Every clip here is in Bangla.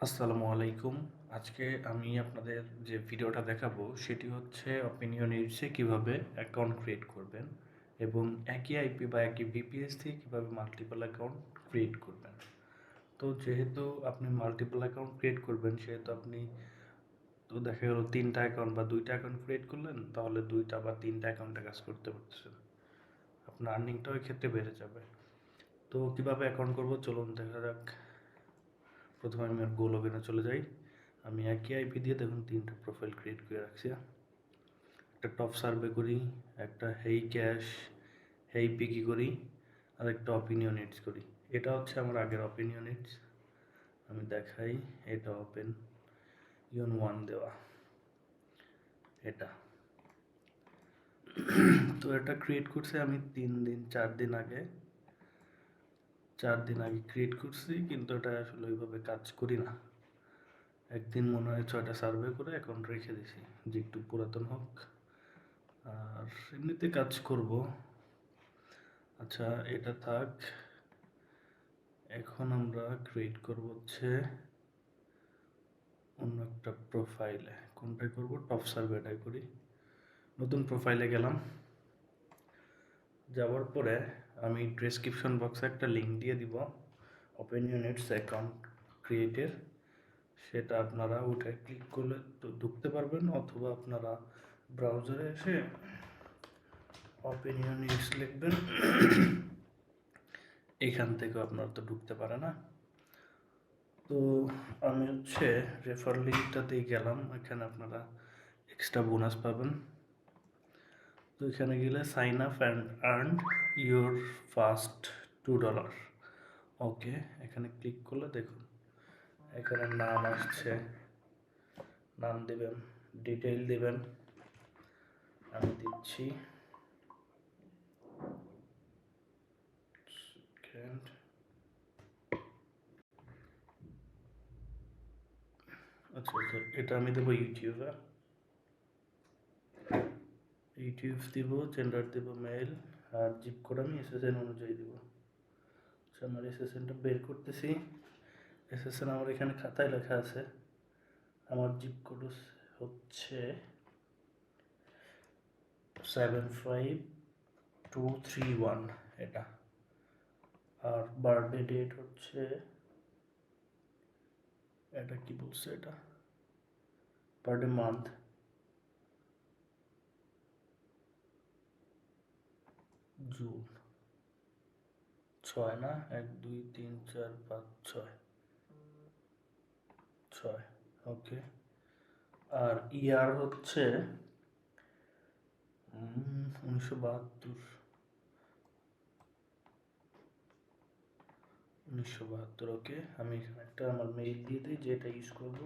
আসসালামু আলাইকুম। আজকে আমি আপনাদের যে ভিডিওটা দেখাবো সেটি হচ্ছে অপিনিয়ন নিউজে কীভাবে অ্যাকাউন্ট ক্রিয়েট করবেন এবং একই আইপি বা একই ভিপিএস থেকে কীভাবে মাল্টিপল অ্যাকাউন্ট ক্রিয়েট করবেন। তো যেহেতু আপনি মাল্টিপল অ্যাকাউন্ট ক্রিয়েট করবেন সেহেতু আপনি দেখা গেল ৩টা অ্যাকাউন্ট বা ২টা অ্যাকাউন্ট ক্রিয়েট করলেন, তাহলে ২টা বা ৩টা অ্যাকাউন্টে কাজ করতে পারতেছেন। আপনার আর্নিংটাও এক্ষেত্রে বেড়ে যাবে। তো কীভাবে অ্যাকাউন্ট করবো চলুন দেখা যাক। প্রথমে আমি আর গো লগইনে চলে যাই। আমি একই আইপি দিয়ে দেখুন ৩টা প্রোফাইল ক্রিয়েট করে রাখছি। একটা টপ সার্ভে করি, একটা হেই ক্যাশ, হেই পিকি করি, আর একটা অপিনিয়ন ইটস করি। এটা হচ্ছে আমার আগের অপিনিয়ন ইটস। আমি দেখাই, এটা ওপেন ইউন 1 দেওয়া এটা। তো এটা ক্রিয়েট করছি আমি 4 দিন আগে ক্রিয়েট করছি, কিন্তু এটা আসলে ওইভাবে কাজ করি না। একদিন মনে হয় 6টা সার্ভে করে অ্যাকাউন্ট রেখে দিছি যে একটু পুরাতন হোক, আর এমনিতে কাজ করব। আচ্ছা, এটা থাক। এখন আমরা ক্রিয়েট করব হচ্ছে অন্য একটা প্রোফাইলে। কোনটাই করব? টপ সার্ভেটাই করি। নতুন প্রোফাইলে গেলাম। যাওয়ার পরে আমি ডেসক্রিপশন বক্সে একটা লিঙ্ক দিয়ে দিব ওপেন ইউনিটস অ্যাকাউন্ট ক্রিয়েটের। সেটা আপনারা উঠে ক্লিক করলে তো ঢুকতে পারবেন, অথবা আপনারা ব্রাউজারে এসে ওপেন ইউনিটস লিখবেন। এখান থেকেও আপনারা তো ঢুকতে পারে না। তো আমি হচ্ছে রেফার লিঙ্কটাতেই গেলাম। এখানে আপনারা এক্সট্রা বোনাস পাবেন। তো এখানে গেলে sign up and earn your first $2। Okay, এখানে ক্লিক করলে দেখুন এখানে নাম আসছে, নাম দেবেন, ডিটেইল দেবেন। আমি দিচ্ছি আচ্ছা, এটা আমি দেবো ইউটিউবে। ইউটিউব দিব, জেন্ডার দেবো মেল, আর জিপ কোড আমি এসএসএন অনুযায়ী দেবো। আচ্ছা, আমার এসএসএনটা বের করতেছি। এসএসএন আমার এখানে খাতায় লেখা আছে। আমার জিপ কোড হচ্ছে 75231 এটা। আর বার্থডে ডেট হচ্ছে, এটা কি বলছে, এটা বার্থডে মান্থ জুন 6 না, 1 2 3 4 5 6। ওকে। আর ইয়ার হচ্ছে 1972। ওকে, আমি এখানে একটা আমার মেইল দিয়ে দিই যেটা ইউজ করব।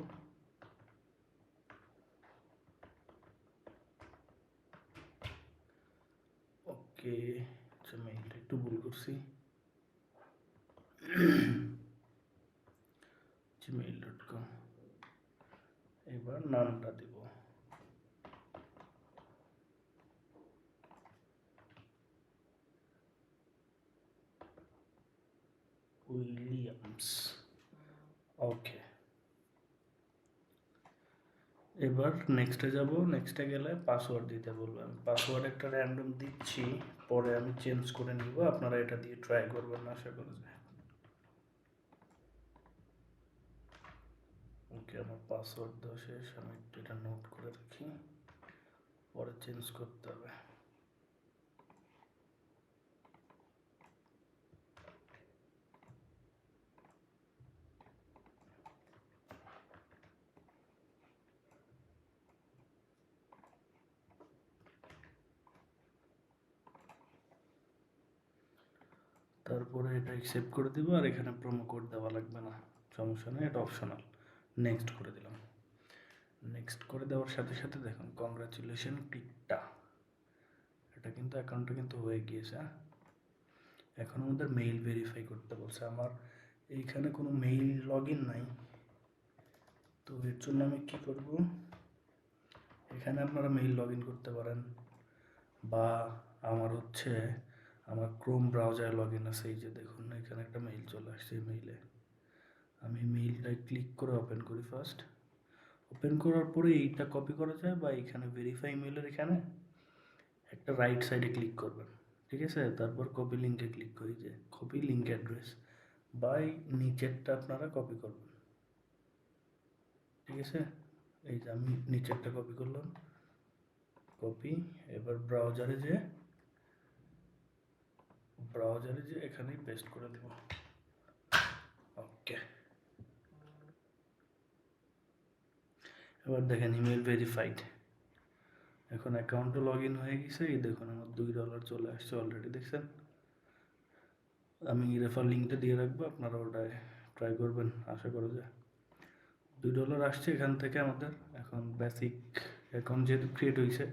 ওকে, আচ্ছা মেইলটা একটু ভুল করছি। gmail.com। এবার নামটা দেব উইলিয়ামস। ওকে, এবার নেক্সটে যাব। নেক্সটে গেলে পাসওয়ার্ড দিতে বলবো। আমি পাসওয়ার্ড একটা র্যান্ডম দিচ্ছি, পরে আমি চেঞ্জ করে নিব। আপনারা এটা দিয়ে ট্রাই করবেন, আশা করা যায়। ওকে, আমার পাসওয়ার্ড দেওয়া শেষ। আমি একটু এটা নোট করে রাখি, পরে চেঞ্জ করতে হবে। তারপরে এটা অ্যাকসেপ্ট করে দিব, আর এখানে প্রোমো কোড দেওয়া লাগবে না, সমস্যা নেই, এটা অপশনাল। নেক্সট করে দিলাম। নেক্সট করে দেওয়ার সাথে সাথে দেখুন কংগ্রাচুলেশন টিকটা, এটা কিন্তু অ্যাকাউন্টটা কিন্তু হয়ে গিয়েছে। এখন আমাদের মেইল ভেরিফাই করতে বলছে। আমার এইখানে কোনো মেইল লগ ইন নাই, তো এর জন্য আমি কী করব, এখানে আপনারা মেইল লগ ইন করতে পারেন, বা আমার হচ্ছে আমার ক্রোম ব্রাউজারে লগ ইন আছে। এই যে দেখুন এখানে একটা মেইল চলে আসছে, এই মেইলে আমি মেইলটায় ক্লিক করে ওপেন করি ফার্স্ট। ওপেন করার পরে এইটা কপি করা যায় বা এখানে ভেরিফাই মেইলের এখানে একটা রাইট সাইডে ক্লিক করবেন, ঠিক আছে? তারপর কপি লিঙ্কে ক্লিক করি, যে কপি লিঙ্ক অ্যাড্রেস বা এই নিচেরটা আপনারা কপি করবেন, ঠিক আছে? এই যে আমি নিচেরটা কপি করলাম, কপি। এবার ব্রাউজারে যে এখানেই পেস্ট করে দেব। ওকে, এবার দেখেন ইমেল ভেরিফাইড। এখন অ্যাকাউন্টে লগ ইন হয়ে গেছে, এই দেখুন আমার $2 চলে আসছে অলরেডি, দেখছেন? আমি রেফার লিঙ্কটা দিয়ে রাখবো, আপনারা ওটায় ট্রাই করবেন, আশা করা যায়। $2 আসছে এখান থেকে আমাদের। এখন বেসিক অ্যাকাউন্ট যেহেতু ক্রিয়েট হয়েছে,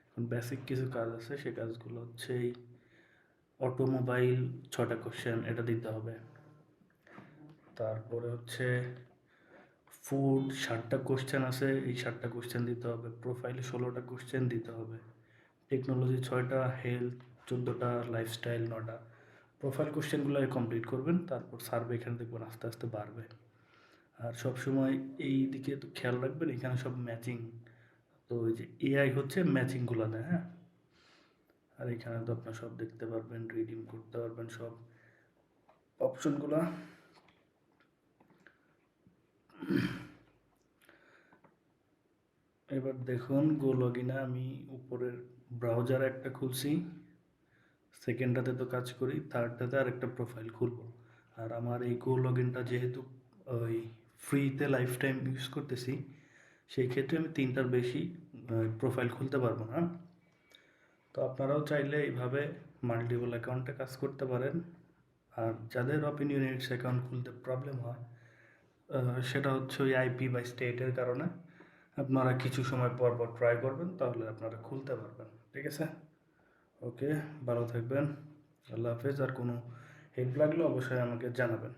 এখন বেসিক কিছু কাজ আছে, সেই কাজগুলো হচ্ছে এই অটোমোবাইল 6টা কোশ্চেন এটা দিতে হবে, তারপরে হচ্ছে ফুড 7টা কোশ্চেন আছে, এই 7টা কোশ্চেন দিতে হবে, প্রোফাইলে 16টা কোশ্চেন দিতে হবে, টেকনোলজি 6টা, হেলথ 14টা, লাইফস্টাইল 9টা। প্রোফাইল কোশ্চেনগুলো কমপ্লিট করবেন, তারপর সার্ভে এখানে দেখবেন আস্তে আস্তে বাড়বে। আর সবসময় এই দিকে তো খেয়াল রাখবেন, এখানে সব ম্যাচিং, তো ওই যে এআই হচ্ছে ম্যাচিংগুলো দেয়, হ্যাঁ। আর এখানে তো আপনার সব দেখতে পারবেন, রিডিম করতে পারবেন সব অপশনগুলো। এবার দেখুন গো লগইনে আমি উপরের ব্রাউজার একটা খুলছি, সেকেন্ডটাতে তো কাজ করি, থার্ডটাতে আর একটা প্রোফাইল খুলবো। আর আমার এই গো লগইনটা যেহেতু ওই ফ্রিতে লাইফ টাইম ইউজ করতেছি, সেই ক্ষেত্রে আমি 3টার বেশি প্রোফাইল খুলতে পারবো না। তো আপনারাও চাইলে এইভাবে মাল্টিপল অ্যাকাউন্টে কাজ করতে পারেন। আর যাদের অপিনিয়নিটস অ্যাকাউন্ট খুলতে প্রবলেম হয়, সেটা হচ্ছে ওই আইপি বা স্টেটের কারণে, আপনারা কিছু সময় পর পর ট্রাই করবেন, তাহলে আপনারা খুলতে পারবেন, ঠিক আছে? ওকে, ভালো থাকবেন, আল্লাহ হাফেজ। আর কোনো হেল্প লাগলে অবশ্যই আমাকে জানাবেন।